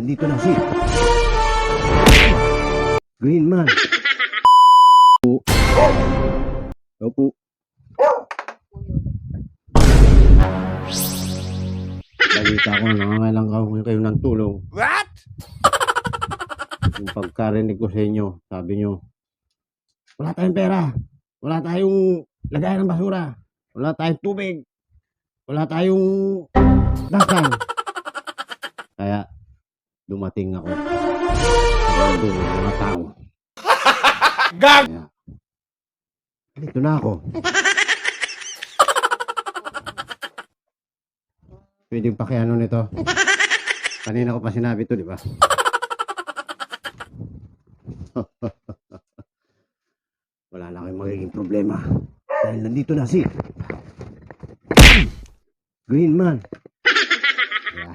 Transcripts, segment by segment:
Nandito na si Green Man. Opo. Balita ko, nangangailangan kayo ng tulong. What? Yung pagkarinig ko sa inyo, sabi nyo, wala tayong pera, wala tayong lagayan ng basura, wala tayong tubig, wala tayong dasal. Kaya, dumating ako. Sabi ng mga tao. Gag! Kaya, dito na ako. Pwedeng pakiano nito. Kanina ko pa sinabi to, di ba? Wala na kayong magiging problema. Dahil nandito na si Green Man. Yeah.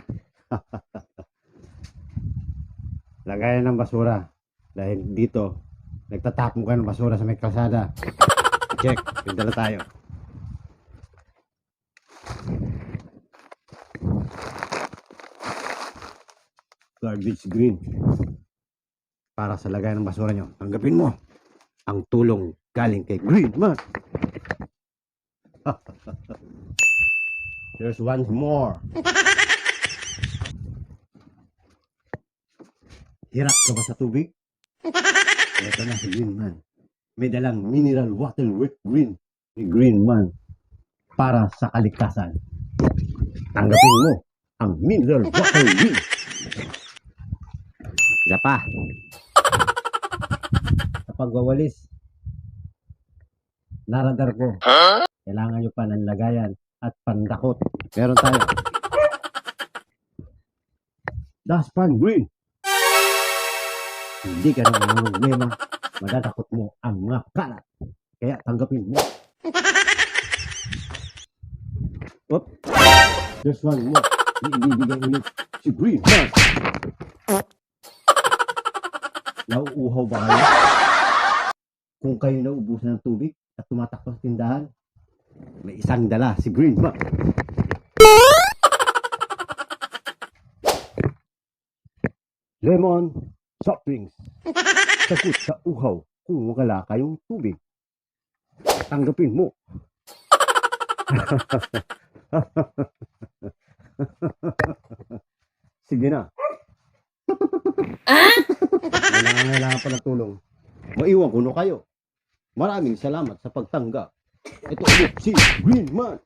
Lagayan ng basura. Dahil dito, nagtatapon kayo ng basura sa may kalsada. Check, pindala tayo. Garbage green. Para sa lagayan ng basura nyo, tanggapin mo ang tulong galing kay Green Man. There's one more. Hirap ka ba sa tubig? Ito na si Green Man. May dalang mineral water with green ni Green Man para sa kaligtasan. Tanggapin mo ang mineral water green. Isa pa. Sa pagwawalis, naradar ko. Kailangan nyo pa ng lagayan at pandakot. Meron tayo. Daspan green. Hindi ka naman ng problema. Madadakot mo ang mga kalat. Kaya tanggapin mo. Oop. There's one more. Ibibigay ulit si Green Man. Nauuhaw ba kayo? Kung kayo naubusan ng tubig at tumatakbo sa tindahan, may isang dala si Green Man. Lemon soft drinks. Sagot sa uhaw kung wala kayong tubig. Tanggapin mo. Sige na. Kailangan pa ng tulong. Maiwan ko na kayo. Maraming salamat sa pagtanggap. Ito ulit si Green Man.